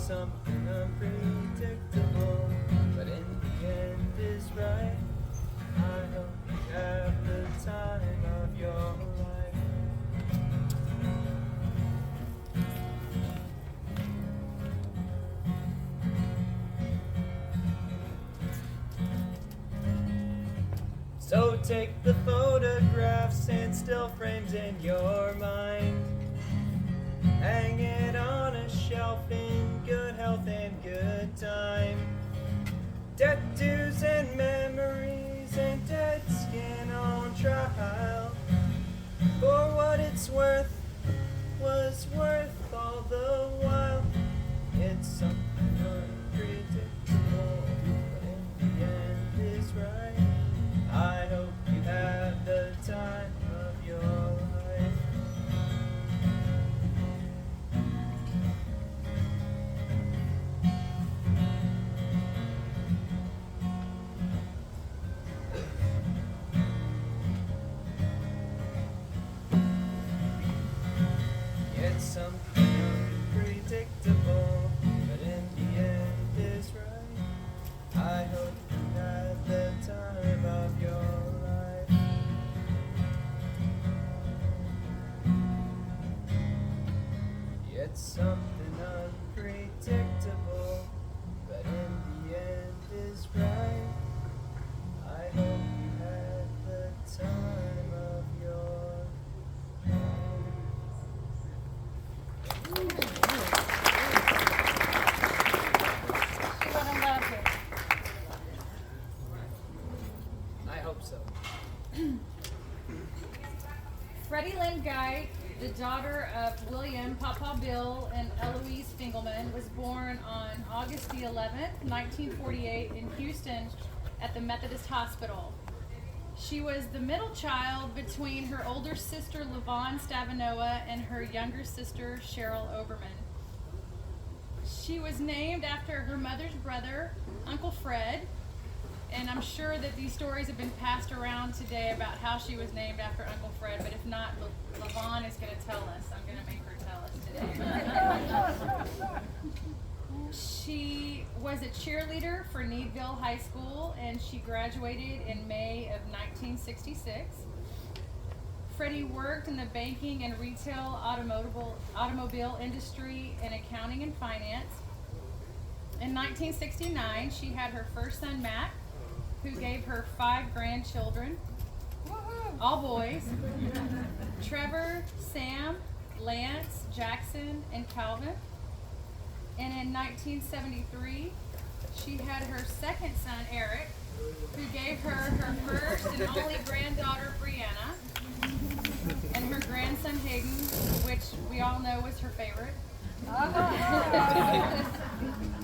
something unpredictable, but in the end is right. I hope you have the time of your life. So take the photographs and still frames in your mind. Hang it on a shelf in good health and good time. Tattoos and memories and dead skin on trial. For what it's worth, was worth all the while. It's something unpredictable, but in the end is right. I hope you have the time of your life. It's something unpredictable, but in the end is right. I hope you had the time of your life. It's something unpredictable, but in the end is right. I hope you had the time of your life. I hope so. Freddie Lynn Guy, the daughter of William Papa Bill and Eloise Fingelman, was born on August the 11th, 1948 in Houston at the Methodist Hospital. She was the middle child between her older sister LaVon Stavanoa and her younger sister Cheryl Oberman. She was named after her mother's brother, Uncle Fred, and I'm sure that these stories have been passed around today about how she was named after Uncle Fred, but if not, LaVon is going to tell us. I'm going to make her tell us today. She was a cheerleader for Needville High School, and she graduated in May of 1966. Freddie worked in the banking and retail automobile industry in accounting and finance. In 1969, she had her first son, Matt, who gave her 5 grandchildren, all boys: Trevor, Sam, Lance, Jackson, and Calvin. And in 1973, she had her second son, Eric, who gave her her first and only granddaughter, Brianna, and her grandson, Hayden, which we all know was her favorite.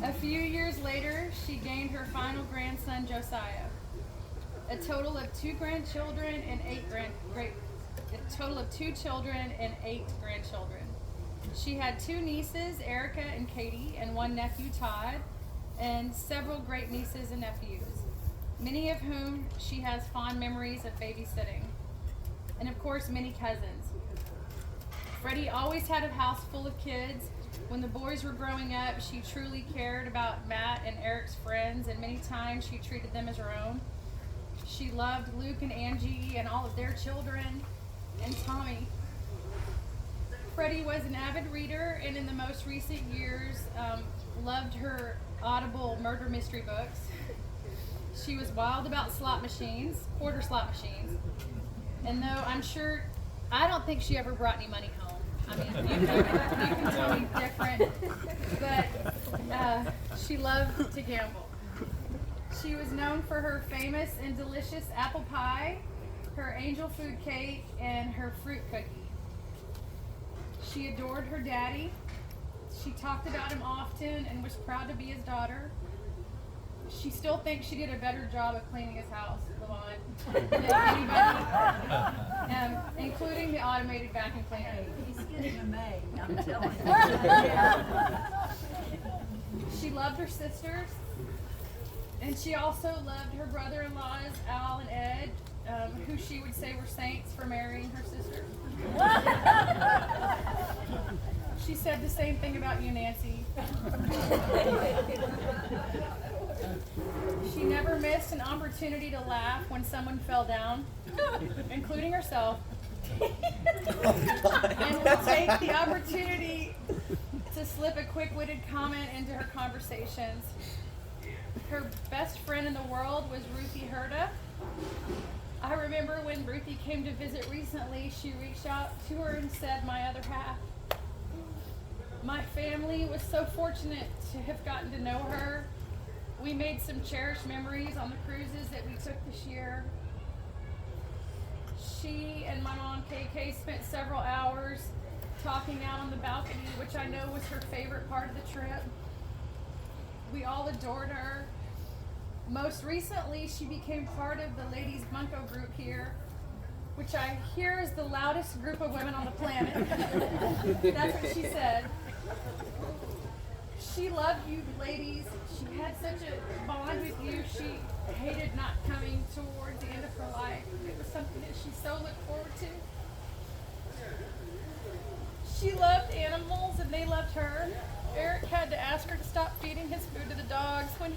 A few years later, she gained her final grandson, Josiah. A total of 2 grandchildren and 8 grandchildren. She had 2 nieces, Erica and Katie, and 1 nephew, Todd, and several great nieces and nephews, many of whom she has fond memories of babysitting, and of course many cousins. Freddie always had a house full of kids. When the boys were growing up, she truly cared about Matt and Eric's friends, and many times she treated them as her own. She loved Luke and Angie and all of their children, and Tommy. Freddie was an avid reader, and in the most recent years, loved her Audible murder mystery books. She was wild about slot machines, quarter slot machines, and though I don't think she ever brought any money home. I mean, you can tell me different, but she loved to gamble. She was known for her famous and delicious apple pie, her angel food cake, and her fruit cookie. She adored her daddy. She talked about him often and was proud to be his daughter. She still thinks she did a better job of cleaning his house, LaVon, than anybody, including the automated vacuum cleaner. He's getting a maid, I'm telling you. She loved her sisters, and she also loved her brother-in-laws, Al and Ed, who she would say were saints for marrying her sister. She said the same thing about you, Nancy. She never missed an opportunity to laugh when someone fell down, including herself, and would take the opportunity to slip a quick-witted comment into her conversations. Her best friend in the world was Ruthie Herda. I remember when Ruthie came to visit recently, she reached out to her and said, "My other half." My family was so fortunate to have gotten to know her. We made some cherished memories on the cruises that we took this year. She and my mom, KK, spent several hours talking out on the balcony, which I know was her favorite part of the trip. We all adored her. Most recently, she became part of the ladies' bunco group here, which I hear is the loudest group of women on the planet. That's what she said. She loved you ladies. She had such a bond with you. She hated not coming towards the end of her life. It was something that she so looked forward to. She loved animals and they loved her. Eric had to ask her to stop feeding his food to the dogs when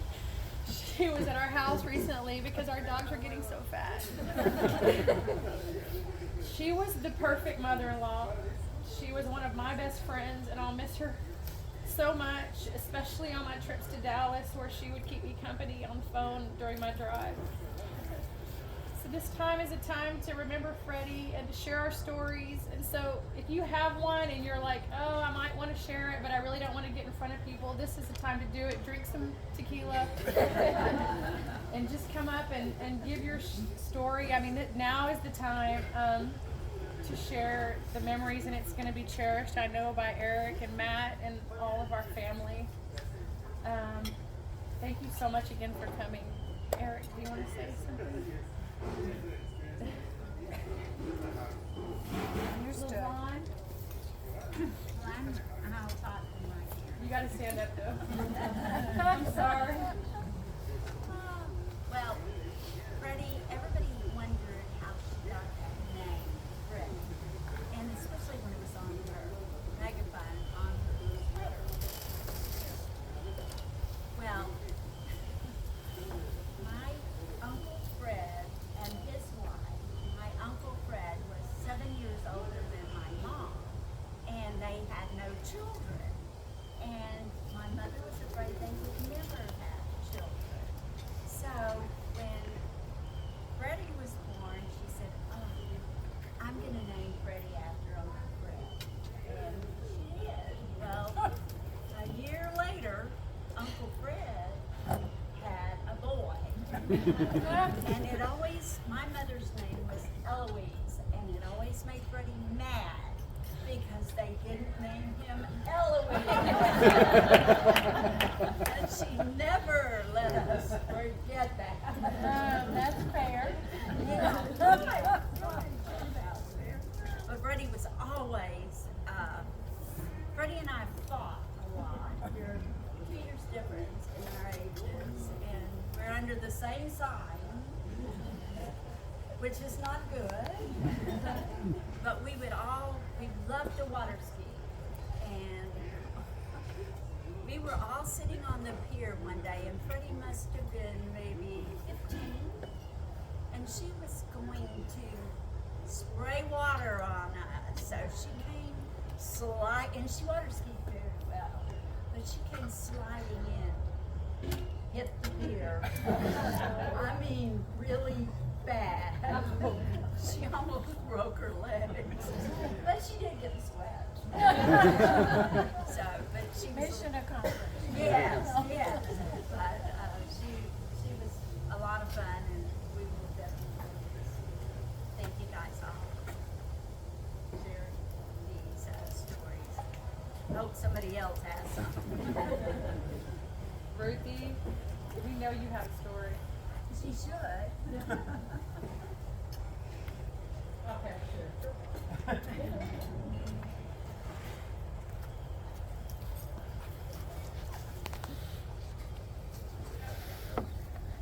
she was at our house recently because our dogs were getting so fat. She was the perfect mother-in-law. She was one of my best friends, and I'll miss her so much, especially on my trips to Dallas, where she would keep me company on the phone during my drive. So this time is a time to remember Freddie and to share our stories. And so if you have one and you're like, oh, I might want to share it, but I really don't want to get in front of people, this is the time to do it. Drink some tequila and just come up and give your story. I mean, now is the time to share the memories, and it's going to be cherished, I know, by Eric and Matt and all of our family. Thank you so much again for coming. Eric, do you want to say something? Understood. Lavon, I'll talk from right here. you got to stand up though. I'm sorry. Well, Freddie, everybody wondered how she got that name, Freddie. And especially when it was on her megaphone, on her letter. Well, my Uncle Fred and his wife, my Uncle Fred was 7 years older than my mom, and they had no children. And my mother was afraid they would never have children. So when Freddie was born, she said, "Oh, I'm going to name Freddie after Uncle Fred." And she did. Well, a year later, Uncle Fred had a boy. And it always, my mother's name was Eloise, and it always made Freddie mad because they didn't name him Eloise. And she never let us forget that. That's fair. Yeah. But Freddie was always, Freddie and I fought a lot. We're 2 years difference in our ages, and we're under the same sign, which is not good. But we loved to water ski. And we were all sitting on the pier one day, and Freddie must have been maybe 15. And she was going to spray water on us. So she came and she water skied very well, but she came sliding in, hit the pier. I mean, really bad. She almost broke her legs, but she did get a sweat. So, but she was Mission accomplished. yes. But she was a lot of fun, and we will definitely thank you guys all for sharing these stories. I hope somebody else has some. Ruthie, we know you have a story. She should. Okay, sure.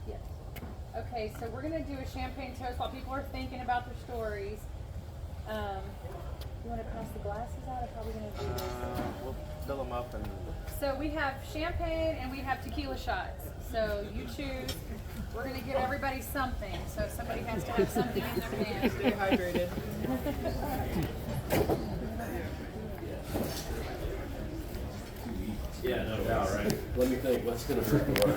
Yeah. Okay, so we're gonna do a champagne toast while people are thinking about their stories. You want to pass the glasses out? I'm probably going to do this. We'll fill them up and. So we have champagne and we have tequila shots. So you choose. We're going to give everybody something. So somebody has to have something in their hand. Stay hydrated. Yeah, no doubt, right? Let me think, what's gonna hurt more?